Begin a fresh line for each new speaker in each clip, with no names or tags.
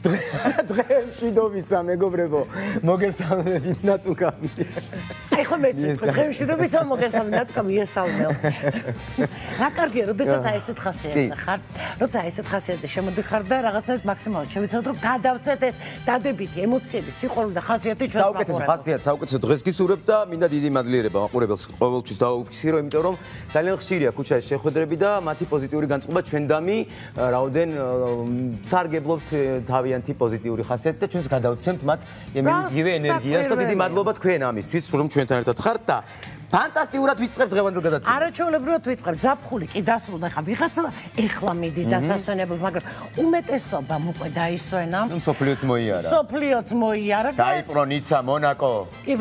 დღეს მშვიდობიცა მეგობრებო მოგესალმებით ნატუკამი
აი ხო მეც დღეს მშვიდობიცა მოგესალმებით ნატუკამი ესალმეო რა კარგია როდესაც აი ესეთ ხასიათზე ხარ როცა ესეთ ხასიათზე შემოდიხარ და რაღაცა მაქსიმალურად შევიცავთ რომ გადავწეთ ეს დადებითი ემოციები სიყვარული და ხასიათი ჩვენს
საუკეთესო ხასიათი საუკეთესო დღეს გისურვებთ და მინდა დიდი მადლიერება მაყურებელს ყოველთვის დავუფიქსირო იმიტომ რომ ძალიან ხშირია ქუჩაში შეხვედრები და მათი პოზიტიური განწყობა ჩვენდამი რაოდენ სარგებლობთ თავიანთი პოზიტიური ხასიათით და ჩვენს გადავცემთ მათ იგივე ენერგიას და დიდი მადლობა თქვენ ამისთვის რომ ჩვენთან ერთად ხართ და ფანტასტიკურად ვიწყებთ დღევანდელ გადაცემას.
არაჩვეულებრივად ვიწყებთ. ზაფხული კი დასრულდა, ხა ვიღაცა ეხლა მიდის დასასვენებლად, მაგრამ უმეტესობამ უკვე დაისვენა.
სოფლიოც მოიარა.
სოფლიოც მოიარა.
დაიპყრო ნიცა, მონაკო.
კი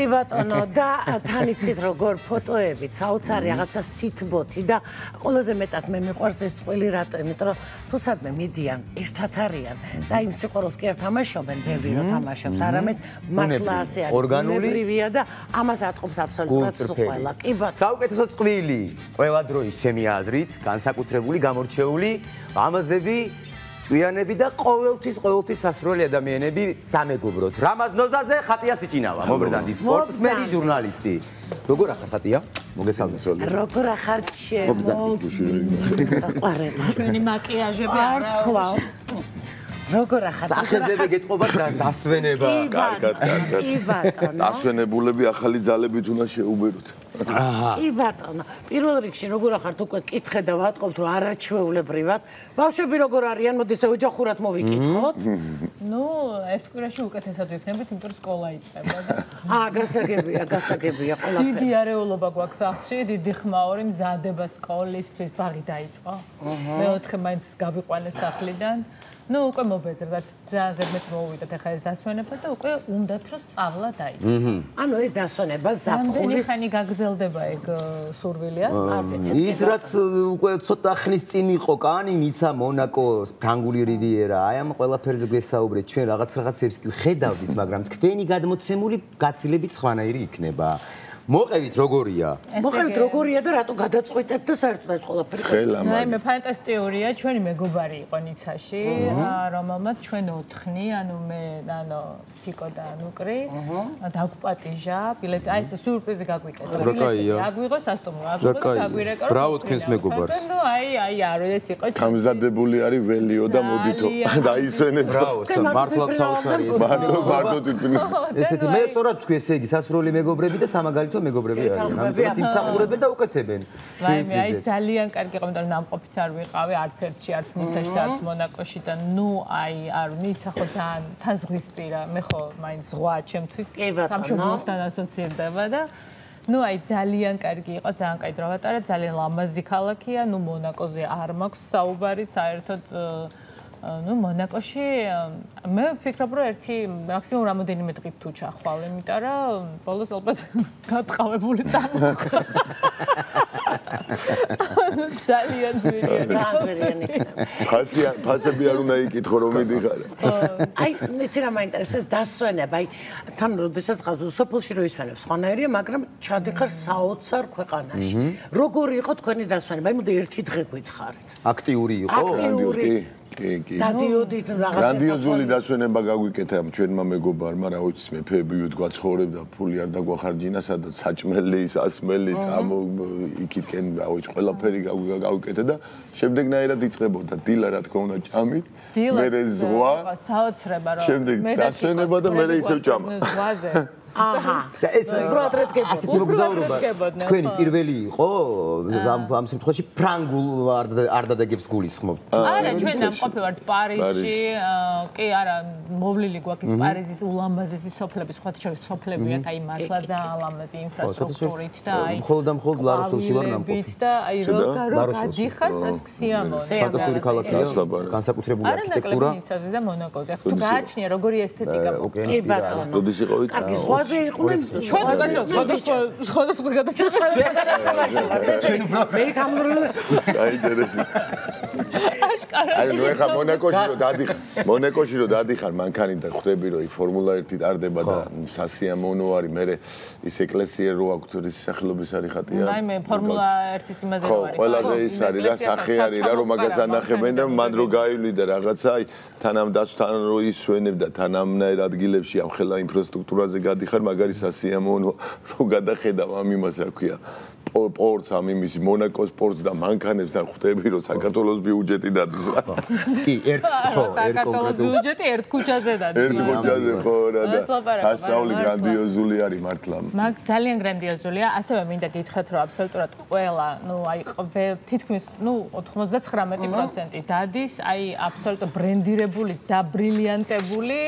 ბატონო და თან იცით როგორ ფოტოები, საოცარი რაღაცა სითბოთი და ყველაზე მეტად მე მიყვარს ეს წყვილი რატო, იმიტომ რომ თუ სადმე მიდიან, ერთად არიან და იმ სიყვარულს კი არ თამაშობენ, ბევრი რო თამაშობს, არამედ მართლა ასე არის. ორგანულია და ამას ატყობს აბსოლუტურად ყველა. კი ბატონო.
საუკეთესო წყვილი, ყველა დროის ჩემი აზრით, განსაკუთრებული, გამორჩეული, ამაზები, ჭვიანები და ყოველთვის სასურველი ადამიანები სამეგობროთ. რამაზ ნოზაძე, ხატია სიჭინავა, მობრძანდი სპორტსმენი, ჟურნალისტი. როგორ ახარ ხატია? მოგესალმებით.
როგორ ახარ ჩემო? ჩვენი მაკიაჟები არა თქვა. როგორ ახარ?
სახეზები გეტყობა და დასვენება.
კარგად.
კი ბატონო.
დასვენებულები ახალი ძალებით უნდა შეუბეროთ.
კი ბატონო. პირველ რიგში როგორ ახართ უკვე კითხე და ვატყობთ რომ არაჩვეულებრივად. ბავშვები როგორ არიან? მოდი ესე ოჯახურად მოვიკითხოთ.
ნუ ერთ კვირაში უკეთესად ვიქნებით, იმიტომ რომ სკოლა იწყება და
გასაგებია ყველაფერი.
დიდი არეულობა გვაქვს სახლში, დიდი ხმაური მზადება სკოლისთვის, ბაღი დაიწყო. მეოთხე მაინც გავიყვანეს სახლიდან. ნუ უკვე მობეზრდათ, ძალიან ზედმეტ მოვიდათ ახლა ეს დასვენება და უკვე უნდათ რომ სწავლა დაიწყო.
ანუ ეს დასვენება ზაფხულის
ხანი გაგრძელდება ეგ სურვილია?
ის რაც უკვე ცოტა ხნის წინ იყო კანი, ნიცა, მონაკო, ფრანგული რივიერა, აი ამ ყველაფერზე გვესაუბრეთ, ჩვენ რაღაცებს კი ხედავდით, მაგრამ თქვენი გადმოცემული გაცილებით სხვანაირი იქნება. მოყევით როგორია?
მოყევით როგორია და რატო გადაწყვიტეთ და საერთოდ ეს ყველაფერი?
აი მე ფანტასტიკურია, ჩვენი მეგობარი იყო ნიცაში, რომელმაც ჩვენ 4-ნი, ანუ მე, თიკო და ნუკრი, დაგვპატიჟა, ბილეთი, აი ეს სიურპრიზი გაგვიკეთა. გაგვიღო სასტუმრო, გაგვირეკა.
ბრავო თქვენს მეგობარს.
ნუ აი არო ეს იყო.
გამზადებული არის ველიო და მოდითო დაისვენეთ.
ბრავო, მართლაც საოცარი ეს.
მარტო თვითონ.
ესეთი მე სწორად თქვი ესე იგი სასურველი მეგობრები და სამაგალითო მეგობრები არიან. ამიტომ იმსახურებენ და უკეთებენ.
აი ძალიან კარგი იყო, იმიტომ რომ ნამყოფიც არ ვიყავი არც ერთში, არც ნიცაში და არც მონაკოში და ნუ აი არ ნიცა ხო ძალიან თანზღვისპირა. მე ხო მაინც ზღვა ჩემთვის სამშობლოსთან ასოცირდება და ნუ აი ძალიან კარგი იყო, ძალიან კაი დრო ვატარა, ძალიან ლამაზი ქალაქია, ნუ მონაკოზე არ მაქვს საუბარი საერთოდ ნუ მონაკოში მე ვფიქრობ რომ ერთი მაქსიმუმ რამოდენიმე დღით თუ ჩახვალ, იმიტომ რომ ბოლოს ალბათ გატყავებული წამოხდა. ძალიან ძვირიანი.
ფასები არ უნდა იკითხო რომ მიდიხარ.
აი, იცი რა მაინტერესებს დასვენება. აი, თან როდესაც სოფელში რო ისვენებს, სხვანაირია, მაგრამ ჩადიხარ საოცარ ქვეყანაში. როგორი იყო თქვენი დასვენება? აი, მოდი ერთი დღე გითხარით.
აქტიური იყო?
აქტიური.
კი.
დადიოდით რაღაცა.
გრანდიოზული დასვენება გაგვიკეთა ჩვენმა მეგობარმა, რა ვიცი, მეფეები გვაცხოვრებდა, ფული არ დაგვახარჯინა, სადაც საჭმელი, სასმელი, წამო იქითკენ, რა ვიცი, ყველაფერი გავიკეთე და შემდეგნაირად იწყებოდა დილა, რა თქმა უნდა, ჭამით. მერე ზღვა.
საოცრება რომ
შემდეგ დასვენება და მერე ისევ ჭამა.
ზღვაზე.
აჰა. და ეს უბრალოდ
ასეთი მოგზაურობა თქვენი პირველი იყო ამ შემთხვევაში ფრანგულ არ დადაგებს გულისხმობ.
არა, ჩვენ ამყოფი ვართ პარიზში, კი არა, მოვლილი გვაქვს ის პარიზის ულამაზესი სოფლები, სხვა შორის სოფლებია, აი მართლა ძალიან ლამაზი ინფრასტრუქტურით და აი
მხოლოდ ლაროსულში ვარ ამყოფი.
და აი რო გადიხარ, პრესკ სიამოვნე.
ფანტასტიკური ქალაქია, განსაკუთრებული არქიტექტურა.
არა, ნაკლები და მონაკოზე. თუ გააჩნია როგორი ესთეტიკა მოგვიყვება.
კი ბატონო.
როდის იყავით?
კარგი ზღვაზე იყვნენ
ჩვენ სხვადასხვა გადაცემაში ვართ.
მე გამრული.
აინტერესებს.
კარგი.
აი ნუ ეხა მონაკოში რო დადიხარ მანქანით და ხვდები რომ ფორმულა 1 ტარდება და სასიამოვნო არის მე ის ეკლესია რო აქვს ის სახელობის არის ხატია.
აი მე ფორმულა 1-ის იმაზე რო არის.
ყველაზე ის არის რა სახე არის რა რომ მაგას ანახებენ და მან რო გაივლიდა რაღაცა აი თანამდასთან რო ისვენებ და თანამნაირ ადგილებში ამ ხელა ინფრასტრუქტურაზე გადიხარ მაგარი სასიამოვნო რო გადახედავ ამ იმას რა ქვია პორტს ამ იმის მონაკოს პორტს და მანქანებს ან ხვდები რომ საქართველოს ბიუჯეტი დადის რა.
კი, ერთ
საქართველოს ბიუჯეტი ერთ ქუჩაზე დადის.
ერთ ქუჩაზე ხო რა და სასწაული გრანდიოზული არის მართლა.
მაგ ძალიან გრანდიოზულია. ასევე მინდა გითხრათ რომ აბსოლუტურად ყველა, ნუ აი თითქმის ნუ 99% დადის, აი აბსოლუტურად ბრენდირებული და ბრილიანტებული,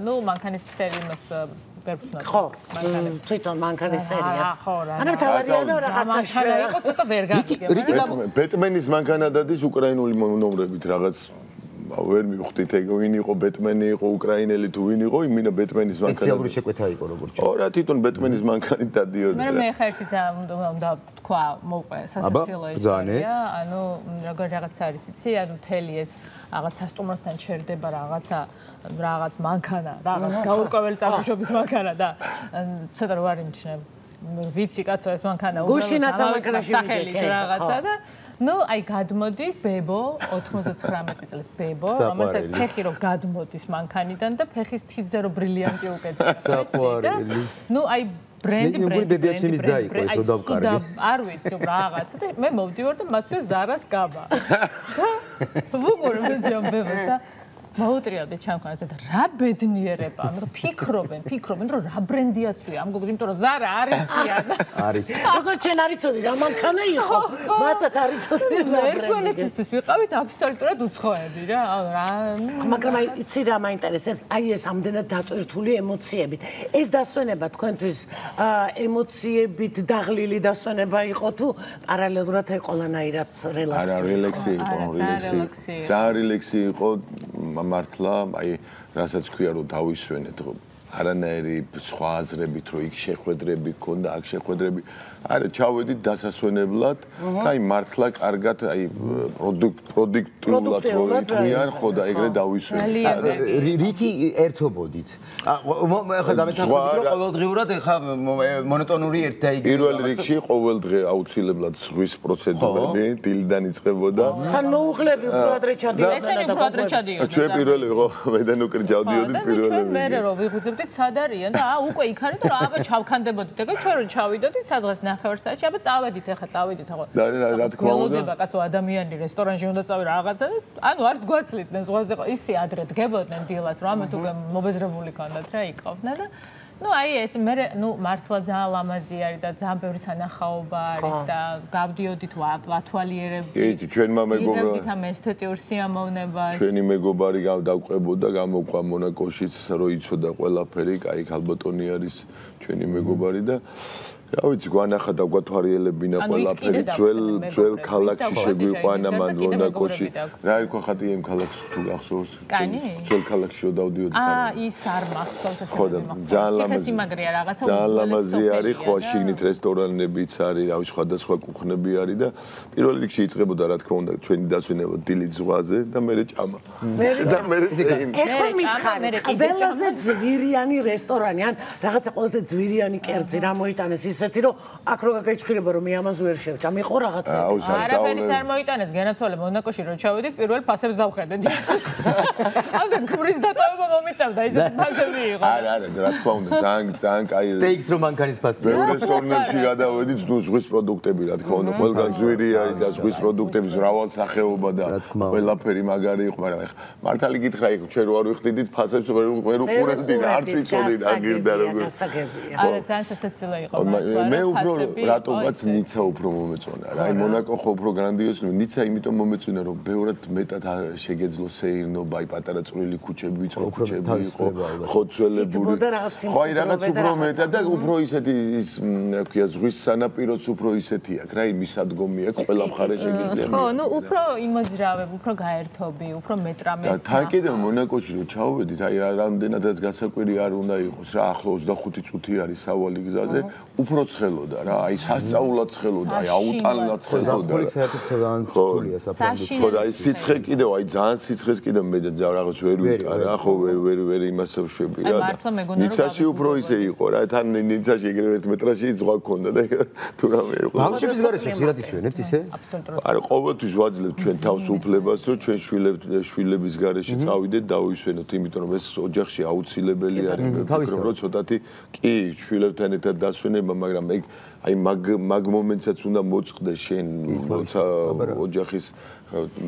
ნუ მანქანის სერიას
ხო, თვითონ მანქანის სერიას. ანუ თავარიანო რაღაცა
იყო ცოტა ვერ გავიგე.
ბეტმენის მანქანა დადის უკრაინული ნომრებით რაღაც ვერ მივხვდით ეგ ვინ იყო ბეტმენი იყო უკრაინელი თუ ვინ იყო იმინა ბეტმენის მანქანა.
სპეციალური შეკვეთა იყო როგორც ჩა.
ო რა თვითონ ბეტმენის მანქანით დადიოდა.
მე ხა ერთი უნდა თქვა მოყვე სასაცილო ისტორია. ანუ როგორ რაღაც არის იცი, ანუ მთელი ეს რაღაც სასტუმროსთან ჩერდება რაღაც მანქანა, რაღაც გაურკვეველი წარმოშობის მანქანა და ცოტა რო არ იმჩნევ. ვიცი კაცო ეს მანქანა
გუშინაც ამაკრაში ვიჯექე
რაღაცა და ნუ აი გადმოდის ბებო 99 წლის ბებო რომელსაც ფეხი რო გადმოდის მანქანიდან და ფეხის თითზე რო ბრილიანტი უკეთებს
საყვარელი
ნუ აი ბრენდი
ბებიაჩემის დაიყო ეს რო დავკარგი
არ ვიცი რაღაცა და მე მოვდივარ და მათვე ზარას გაბა ვუყურებ ეს ამ ბებოს და მოუტრიალდი ჩამქანეთ და რა ბედნიერება, ანუ ფიქრობენ, რომ რა ბრენდიაცია ამ გოგოს, იმიტომ რომ ზარა არიციან.
არის.
როგორც შენ არიცოდი რა მანქანა იყო, მათაც არიცოდი რა ბრენდი.
ერთმანეთისთვის ვიყავით აბსოლუტურად უცხოები რა.
მაგრამ აი იცი რა მაინტერესებს, აი ეს ამდენად დატვირთული ემოციებით. ეს დასვენება თქვენთვის ემოციებით დაღლილი დასვენება იყო თუ პარალელურად აი ყველანაირად რელაქსი?
არა, რელაქსი იყო, რელაქსი. ძალიან რელაქსი იყო. მართლა აი რასაც ქვია რომ დავისვენეთ არანაირი სხვა აზრებით რომ იქ შეხვედრები ქონდა აქ შეხვედრები არა ჩავედით დასასვენებლად და აი მართლა კარგად აი პროდუქტულად რო იტყვიან ხო და ეგრე დავისვენეთ
რითი ერთობოდით ახლა დამეთანხმებით რომ ყოველდღიურად ახლა მონოტონური ერთ და იგივე
პირველ რიგში ყოველდღე აუცილებლად ზღვის პროცედურები დილიდან იწყებოდა
თან მოუღლები უბრალოდ რეჩადიოდა
ესენი უბრალოდ რეჩადიოდა
ჩვენ პირველი ხო მედან უკრ ჯავდიოდით პირველები
მე რო ვიღუძებდით სად არიან და უკვე იქ არის და აბა ჩავქანდებოდით ეგ ჩვენ რო ჩავიდოდით სადღაც 9 საათში აბა წავედით ახლა წავედით ახლა
რა თქმა უნდა
ველოდება კაცო ადამიანი რესტორანში უნდა წავი რაღაცა ანუ არც გვაცლიდნენ ზღვაზე ისე ადრე დგებოდნენ დილას რომ ამათ უკვე მობეზრებული ქონდათ რა იყავდნენ და ну აი ეს მე ну მართლა ძალიან ლამაზი არის და ძალიან ბევრი სანახაობა არის და გავდიოდით ვათვალიერებდით
ჩვენმა მეგობრებმა
ამ ესთეტიურ სიამოვნებას
ჩვენი მეგობარი დავყვებოდა გამოყვა მონაკოშიც რომ იცოდა ყველაფერი კაი ქალბატონი არის ჩვენი მეგობარი და რა ვიცი გვანახა და გვათვალიერებინა ყველაფერი ძველ ქალაქში შეგვიყვანა მან მონაკოში რა ერქვა ხატი იმ ქალაქს თუ გახსოვს ძველ ქალაქში რო დავდიოდი
ის არ მახსოვს
ესე
ციხესიმაგრეა რაღაცა
ძალიან ლამაზი არის ხო შიგნით რესტორანებიც არის რა ვიცი სხვადასხვა კუხნები არის და პირველ რიგში იწყებოდა რა თქმა უნდა ჩვენი დასვენება დილით ზღვაზე და მე ჭამა და მე
ეხლა მითხარი ყველაზე ძვირიანი რესტორანი ან რაღაცა ყველაზე ძვირიანი კერძი რა მოიტანეს ისეთი რომ აქ რო გაგეჭხირება რომ მე ამას ვერ შევჭ ამ იყო რაღაცა
არაფერი არ მოიტანეს გენაცვალე მონაკოში რო ჩავედით პირველ ფასებს დავხედეთ ამდენ ქმრის დატოვება მომიწევდა ისეთი ფასები იყო
არა რა თქმა უნდა ძალიან კაი
სტეიქს რომ მანქანის ფასი
მე რესტორნებში გადავედით ნუ ზღვის პროდუქტები რა თქმა უნდა ყველგან ძვირი არის და ზღვის პროდუქტების მრავალ სახეობა და ყველაფერი მაგარი იყო მაგრამ ეხლა მართალი გითხრა იქ ჩვენ რო არ ვიხდიდით ფასებს ვერ უყურებდით არც ვიცოდით აგირდა როგორ
არა ძალიან სასაცილო იყო
მე უფრო რატომაც ნიცა უფრო მომეწონა რა აი მონაკო ხო უფრო გრანდიოზული ნიცა იმიტომ მომეწონა რომ ბევრად მეტად შეგეძლო სეირნობა აი პატარა წვრილი ქუჩები ვიწრო ქუჩები იყო ხოცველებული ხო აი რაღაც უფრო მეტად და უფრო ისეთი ის რა ქვია ზღვის სანაპიროც უფრო ისეთი აქვს რა იმისადგომი აქვს ყველა მხარე შეგიძლია
ხო ნუ უფრო იმოძრავებ უფრო გაერთობი უფრო მეტრამეს
და თან კიდევ მონაკოში რო ჩავედით აი რამდენადაც გასაკვირი არ უნდა იყოს რა ახლა 25 წუთი არის სავალი გზაზე უფრო უფრო ცხელოდა რა, აი სასწაულად ცხელოდა, აი აუტანლად ცხელოდა.
ზაფხულის საერთოდ ძალიან რთულია საფრანგეთში.
ხო, აი სიცხე კიდევ, აი ძალიან სიცხეს კიდევ მე და რაღაც ვერ ვიტყარა, ხო, ვერ იმას ვშვები რა. ნიცაში უფრო ისე იყო რა, თან ნიცაში ეგრევე 1 მეტრაში ზღვა გქონდა და თუ რამე იყო.
ბავშვების გარეშე ხშირად ისვენებთ ისე?
აბსოლუტურად.
არა, ყოველთვის ვაძლევთ ჩვენ თავს უფლებას, რომ ჩვენ შვილების გარეშე წავიდეთ, დავისვენოთ, იმიტომ რომ ეს ოჯახში აუცილებელი არის. მე ვფიქრობ, რომ ცოტათი კი შვილებთან ერთად დასვენება, მაგრამ აი მაგ მომენტსაც უნდა მოწყდეს შენ, როცა ოჯახის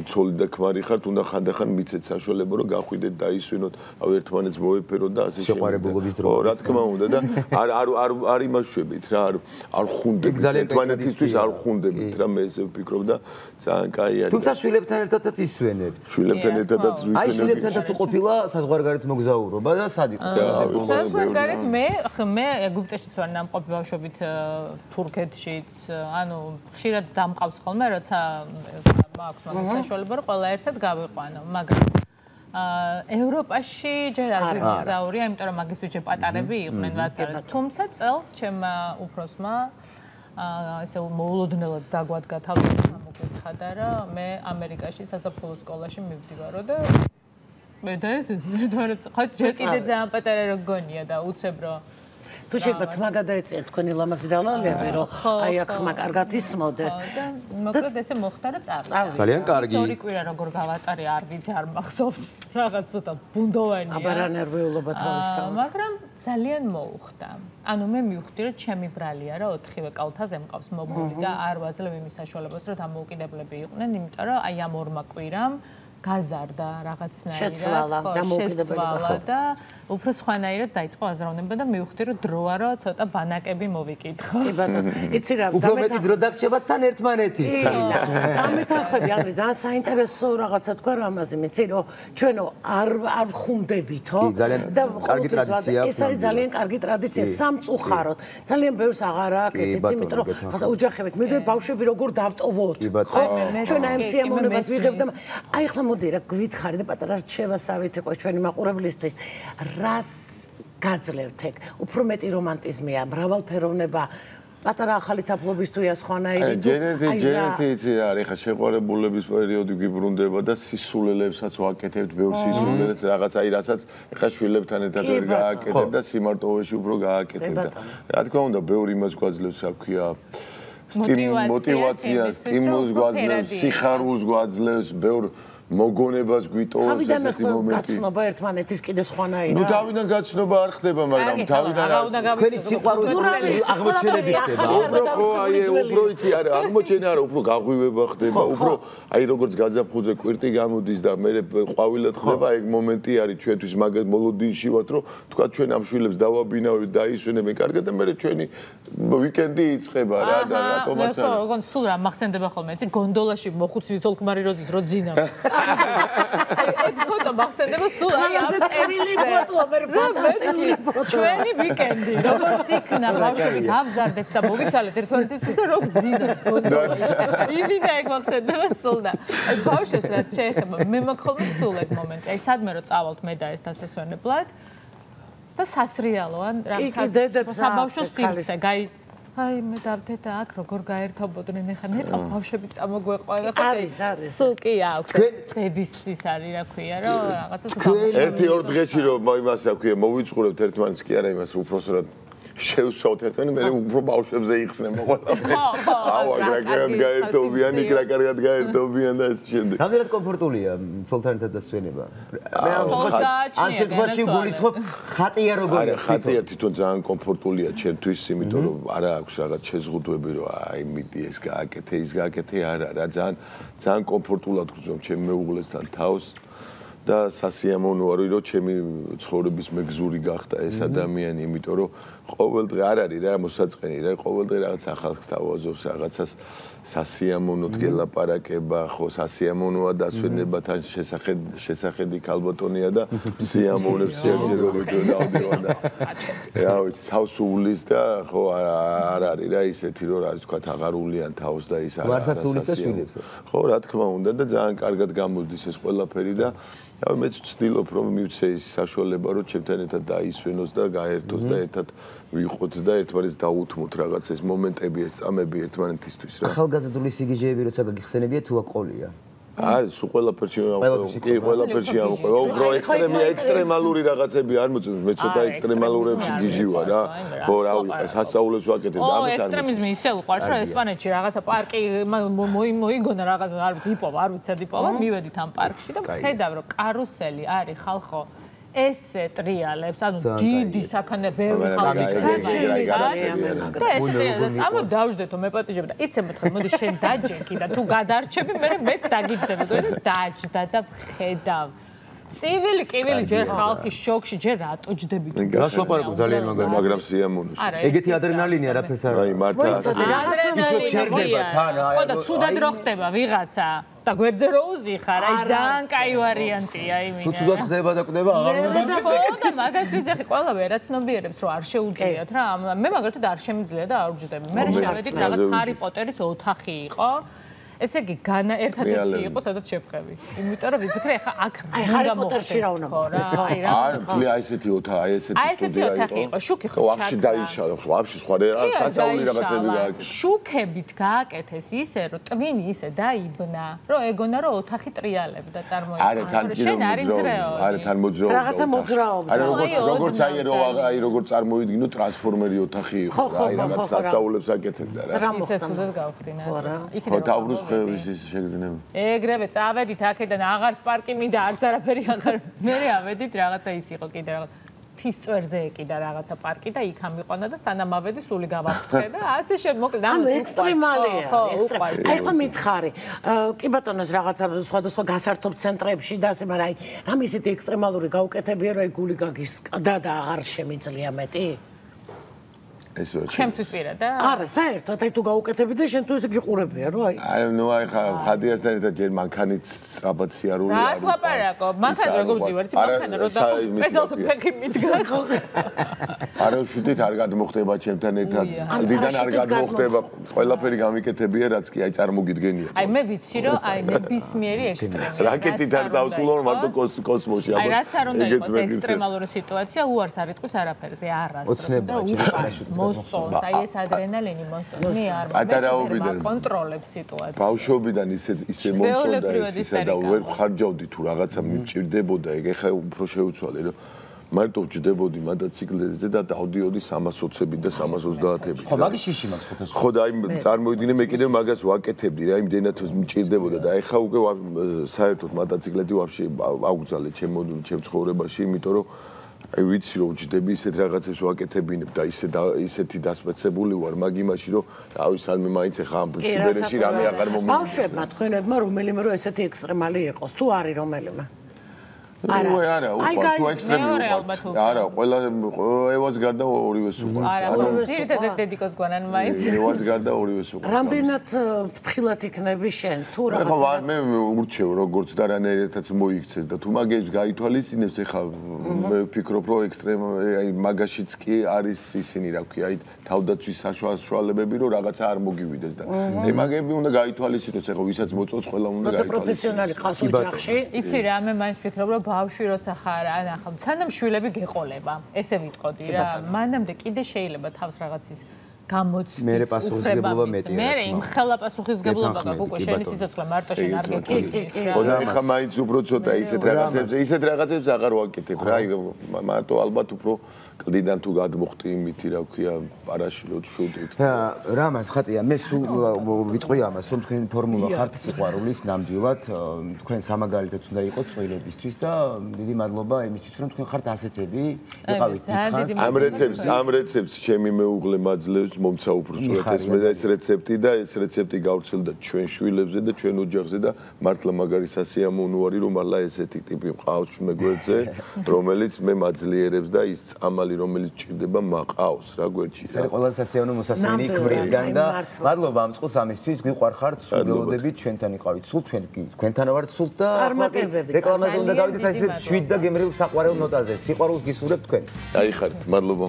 ცოლი და ქმარი ხართ, უნდა ხანდახან მიცეთ საშუალება, რომ გახვიდეთ და ისვენოთ, ერთმანეთს მოეფეროთ და ასე
შეყვარებულობის დრო.
რა თქმა უნდა და არ იმაშვებით რა, არ ხუნდებით ერთმანეთისთვის არ ხუნდებით რა, მე ესე ვფიქრობ და ძალიან კაი არის.
თუმცა შვილებთან ერთადაც ისვენებთ.
შვილებთან ერთადაც ვისვენებთ.
აი შვილებთან ერთად ყოფილა საზღვარგარეთ მოგზაურობა და სად იყო?
საზღვარგარეთ მე ეგვიპტეშიც ვარ ნამყოფი ბავშვობით თურქეთშიც, ანუ ხშირად დამყავს ხოლმე, როცა მაქვს მაგას საშუალება, რომ ყველა ერთად გავიყვანო, მაგრამ ევროპაში ჯერ არ ვიმგზავრია, იმიტომ რომ მაგის ვიჯე პატარები იყვნენ ვაცარად. თუმცა წელს ჩემმა უფროსმა ესე მოულოდნელად დაგვადგა თავი მოგვეცხადა რა, მე ამერიკაში საზაფხულო სკოლაში მივდივარო და მე და ეს ერთმანეთს ხო ჯერ კიდე ძალიან პატარა რო გონია და უცებრო
თუ შეიძლება თმა გადაეწიათ თქვენი ლამაზი დალალები, რომ აი აქ ხმა კარგად ისმოდეს.
და მოკლედ ესე მოხდა რომ წავიდა.
ძალიან კარგი.
ორი კვირა როგორ გავატარე არ ვიცი, არ მახსოვს. რაღაც ცოტა ბუნდოვანია.
აბარა ნერვიულობა თავისთავად.
მაგრამ ძალიან მოუხდა. ანუ მე მივხვდი რომ ჩემი ბრალია რა 4-ვე კალთაზე მყავს მოგული და არ ვაძლევ იმის საშუალებას რომ დამოუკიდებლები იყვნენ, იმიტომ რომ აი ამ ორმა კვირამ გაზარდა რაღაცნაირად შეცვალა და უფრო სხვანაირად დაიწყო აზროვნება და მივხვდი რომ დროა რომ ცოტა ბანაკები მოვიკითხო.
კი ბატონო, იცი რა,
უფრო მეტი დრო დაგჭებათ თან ერთმანეთისთან.
დამეთანხმები ანდრე, ძალიან საინტერესო რაღაცა თქვა რა ამაზე, მეცი რომ ჩვენო არ ხუმდებითო
და კარგი ტრადიცია.
ეს არის ძალიან კარგი ტრადიცია, სამწუხაროდ. ძალიან ბევრს აღარ აქვს ეს, იმიტომ რომ ოჯახებით მივდივარ ბავშვები როგორ დავტოვოთ. ხო? ჩვენ აი ამ სიამოვნებას ვიღებთ და აი ხლა მოდი რა გვითხარი და პატარა რჩევასავით იყოს ჩვენი მაყურებლისთვის. რას გაძლევთ ეგ? უფრო მეტი რომანტიზმია, მრავალფეროვნება, პატარა ახალი თაფლობის თუ სხვანაირი თუ
ჯერეთი იცი რა არის, ხა შეყვარებულების პერიოდი გიბრუნდება და სისულელებსაც ვაკეთებთ, ბევრ სისულელებს რაღაც აი რასაც ხა შვილებთან ერთად ვერ გააკეთებ და სიმარტოვეში უფრო გააკეთებ და რა თქმა უნდა ბევრი იმას გვაძლევს, რა ქვია მოტივაციას, სტიმულს გვაძლევს, სიხარულს გვაძლევს, ბევრ მოგონებას გვიტოვებს ესეთი მომენტი.
გაცნობა ერთმანეთის კიდე სხვანაირად.
ნუ თავიდან გაცნობა არ ხდება, მაგრამ თავიდან
თქვენი სიყვარულის აღმოჩენები ხდება.
უფრო ხო აი უფრო იცი არა, აღმოჩენა არა, უფრო გაღვივება ხდება, უფრო აი როგორც გაზაფხულზე კვირტი გამოდის და მე ყვავილად ხდება, ეგ მომენტი არის ჩვენთვის მაგას მოლოდინში ვართ, რომ თქვა ჩვენ ამ შვილებს დავაბინავებთ, დაისვენებენ კარგად და მე ჩვენი ვიკენდი იწყება რა და ავტომატურად.
ხო, როგორ სულ რა მახსენდება ხოლმე, იცი გონდოლაში მოხუცი ოლქმარი როზის რო ძინავს. ეგ ფოტო მახსენდება სულ აი ამ
ტემილი ფოტო მე
ჩვენი ვიკენდი როგორც იქნა ბავშვები გავზარდეთ და მოვიცალეთ ერთმანეთისთვის და როგორ ძინავს გონდოლაში იმენა ეგ მახსენდება სულ და აი ბავშვებს რაც შეეხება მე მაქვს ხოლმე სულ ეგ მომენტი აი სადმე რომ წავალთ მე და ეს დასასვენებლად და სასრიალო ან რაღაც საბავშვო სივრცე გაი აი მე დავდედა აქ როგორ გაერთობოდნენ ეხა ნეტა ბავშვები წამოგვეყვანა და სულ კი აქვს წედის ის არის რა ქვია რომ რაღაცას
ერთი-ორ დღეში რომ იმას რა ქვია მოვიწყურებთ ერთმანეთს კი არა იმას უფროსად შევსვათ ერთმანეთს მე უფრო ბავშვებზე იხსნება ყველაფერი აუ რა კარგად გაერთობიან იქ რა კარგად გაერთობიან და ეს შემდეგ
რამდენად კომფორტულია ცოლთან ერთად დასვენება მე ამ შემთხვევაში გულისხმობ ხატია როგორია
არა ხატია თვითონ ძალიან კომფორტულია ჩემთვის იმიტომ რომ არა აქვს რაღაც შეზღუდვები რომ აი მიდი ეს გააკეთე ის გააკეთე არა რა ძალიან კომფორტულად გრძნობ ჩემ მეუღლესთან თავს და სასიამოვნოა რომ ჩემი ცხოვრების მეგზური გახდა ეს ადამიანი იმიტომ რომ ყოველ დღე არ არის რა მოსაწყენი რა ყოველ დღე რაღაც ახალს თავაზობს რაღაცას სასიამოვნოდ გელაპარაკება ხო სასიამოვნოა დასვენება თან შესახედი ქალბატონია და სიამოვნებს შეერჯერობით დავდივარ და რა ვიცი თავს უვლის და ხო არ არის რა ისეთი რომ რა თქვა აღარულიან თავს და ის
არა ვარსაცულის და შვილებს
ხო რა თქმა უნდა და ძალიან კარგად გამოდის ეს ყველაფერი და მეც ვცდილობ რომ მივცე ის საშუალება რომ ჩემთან ერთად დაისვენოს და გაერთოს და ერთად ვიყოთ და ერთმანეთს დაუთმოთ რაღაც ეს მომენტები ეს წამები ერთმანეთისთვის რა.
ახალგაზრდული სიგიჟეები როცა გაგიხსენებია თუ აკოლია?
არის სულ ყველაფერში კი ყველაფერში ამოყვება უფრო ექსტრემალური რაღაცები არ მოწმ მე ცოტა ექსტრემალურებში გიჟი ვარ რა ხო რავი სასწაულებს ვაკეთებ და ამას არ
ექსტრემიზმი ისე უყვარს რომ ესპანეთში რაღაცა პარკი მოიგონა რაღაც არ ვიცი იპოვა არ ვიცი იპოვა მივედით ამ პარკში და ხედავ რომ კარუსელი არის ხალხო ესე ტრიალებს, ანუ დიდი საქანე ბევრი ხალხი და ესე ტრიალებს, ამო დავждდეთო მეპატიჟები და იცი მეთქე, მოდი შენ დაჯექი და თუ გადარჩები, მეც დაგიჯდები, დაჯდა და ხედავ. წივილი კივილი ჯერ ხალხი შოკში, ჯერ რატო ჯდებით?
რას ლაპარაკობ ძალიან მაგარი,
მაგრამ სიამოვნოს.
ეგეთი ადრენალინია რაფერს არ.
აი მართა.
ადრენალინია. ხო და ცუდად რო ხდება ვიღაცა და გვერდზე რო უზიხარ, აი ძალიან კაი ვარიანტია იმენა.
თუ ცუდად ხდება და კვდება, აღარ უნდა.
ხო და მაგას ვიცი, ყველა ვერაცნობიერებს რომ არ შეუძლიათ რა. მე მაგალითად არ შემიძლია და არ ვჯდები. მე შევედით რაღაც ჰარი პოტერის ოთახი იყო. ესე იგი ერთადერთი იყო სადაც შევხები. იმიტომ რომ ვიფიქრე ახლა აქ უნდა მოხდეს.
არ მთლი აი ესეთი ოთახი, აი ესეთი
ოთახი იყო. შუქი ხო
ვაფშე დაიშალა, ვაფშე სხვა სასწაული რაღაცები გააკეთეს.
შუქებით გააკეთეს ისე რომ ტვინი ისე დაიბნა, რომ ეგონა რომ ოთახი ტრიალებდა წარმოიდგინე.
არა თან თან მოძრაობა.
რაღაცა მოძრაობა.
არა როგორც აი როგორც წარმოიდგინო ტრანსფორმერი ოთახი იყო. აი რაღაც სასწაულებს აკეთებდა რა.
ისე ცუდად გავხდინა.
ხო თავბრუს ის შეგზნება.
ეგრევე წავედით აქედან აღარც პარკი მინდა არც არაფერი აღარ. მე ავედით რაღაცა ის იყო კიდე რაღაც თის წვერზე ეკიდა რაღაცა პარკი და იქ ამიყვანა და სანამ ავედი სული გავაფრთხე და ასე შემოკლდა.
ანუ ექსტრემალია. აი ხო მითხარი. კი ბატონოს რაღაცა სხვადასხვა გასართობ ცენტრებში და ასე, მაგრამ აი ამ ისეთი ექსტრემალური გაუკეთებია რომ აი გული გაგისკდა და აღარ შემიძლია მეტი?
ეს ვერ
ჩემთვის პირადად?
არა, საერთოდ აი თუ გაუკეთები და შენ თუ ესე გიყურებია რომ აი.
აი ნუ აი ხადიასთან ერთად ჯერ მანქანით სწრაფად სიარული
არის. რა ლაპარაკო? მანქანას როგორ ზივარცი? მანქანა რო და პედალზე ფეხი მიდგას.
არა შვიდით არ გადმოხდება ჩემთან ერთად. დიდან არ გადმოხდება. ყველაფერი გამიკეთებია რაც კი აი წარმოგიდგენია.
აი მე ვიცი რომ აი ნებისმიერი ექსტრემი.
რაკეტით არ დავსულო მარტო კოსმოსში.
აი რაც არ უნდა იყოს ექსტრემალური სიტუაცია, უარს არ იტყვის არაფერზე, არასდროს. მოსწონს, აი ეს ადრენალინი მოსწონს. მე არ კონტროლებ სიტუაციას.
ბავშვობიდან ისე მომწონდა ისე და ვერ ხარჯავდი თუ რაღაცა მიჭირდებოდა, ეგ ეხა უფრო შეუცვალე რომ მარტო ვჯდებოდი მოტოციკლებზე და დავდიოდი 320-ები და 330-ები.
ხო, მაგის შიში მაქვს ხოთას.
ხო და აი წარმოიდგინე მე კიდევ მაგას ვაკეთებდი რა, იმდენად მიჭირდებოდა და ეხა უკვე საერთოდ მოტოციკლეთი ვაფშე აუგზალე ჩემ ცხოვრებაში, იმიტომ რომ აი ვიცი რომ ვჯდები ისეთ რაღაცებს ვაკეთებინებ და ისეთი დასპეცებული ვარ მაგ იმაში რომ რავი სანმე მაინც ეხა ამ სიბერეში რამე აღარ მომიგებს.
ბავშვებმა თქვენებმა რომელიმე რომ ესეთი ექსტრემალი იყოს თუ არის რომელიმე?
არა, უყურთ თუ ექსტრემი უყურთ. არა, ყველა ევას გარდა ორივეს უყურთ.
არა, ძირითადად დედიკოს გვანან მაინც.
ევას გარდა ორივეს უყურთ.
რამდენად ფრთხილად იქნები შენ თუ რაღაცა?
ეხლა მე ურჩევ როგორც და რანაირადაც მოიქცეს და თუ მაგებს გაითვალისწინებს ეხლა მე ვფიქრობ რომ ექსტრემ აი მაგაშიც კი არის ისინი რა ქვია აი თავდაცვის საშუალებები რომ რაღაცა არ მოგივიდეს და აი მაგები უნდა გაითვალისწინოს ეხლა ვისაც მოწონს ყველა უნდა
გაითვალისწინოს. პროფესიონალი ყავს ოჯახში.
იცი რა მე მაინც ვფიქრობ რომ ბავშვი როცა ხარ ახლა სანამ შვილები გეყოლება ესე ვიტყოდი რა მანამდე კიდე შეიძლება თავს რაღაცის გამოცდის
მე პასუხისგებლობა მეტია
მე იმ ხელა პასუხისგებლობა გაქვს უკვე შენი სიცოცხლე მარტო შენ არ გეკეთე
და ახლა მაინც უფრო ცოტა ისეთ რაღაცებს აღარ ვაკეთებ რა აი მარტო ალბათ უფრო კლდიდან თუ გადმოხტი იმითი რა ქვია პარაშუტით შუდით
რამას ხატია მე სულ ვიტყვი ამას რომ თქვენ ფორმულა ხართ სიყვარულის ნამდვილად თქვენ სამაგალითოდ უნდა იყოს წვილებისთვის და დიდი მადლობა იმისთვის რომ თქვენ ხართ ასეთები იყავით დიდხანს
ამ რეცეპტს ჩემი მეუღლე მაძლევს მომცა უფრო სწორად მე ეს რეცეპტი და ეს რეცეპტი გავრცელდა ჩვენ შვილებზე და ჩვენ ოჯახზე და მართლა მაგარი სასიამოვნო არის რომ ალა ესეთი ტიპი მყავს მე გვერდზე რომელიც მე მაძლიერებს და ის წამალი რომელიც ჭირდება მაყავს რა გვერდში
ეს არის ყველაზე სასიამოვნო მოსასმენი ქმრისგან და მადლობა ამ წყვილს ამისთვის გვიყვარხართ სულ ველოდებით ჩვენთან იყავით სულ თქვენ კი თქვენთან ვართ სულ და რეკლამაზე უნდა გავიდეთ აი ეს 7 და გემრიულ საყვარელ ნოტაზე სიყვარულს გისურვებთ თქვენ
დაიხარით მადლობა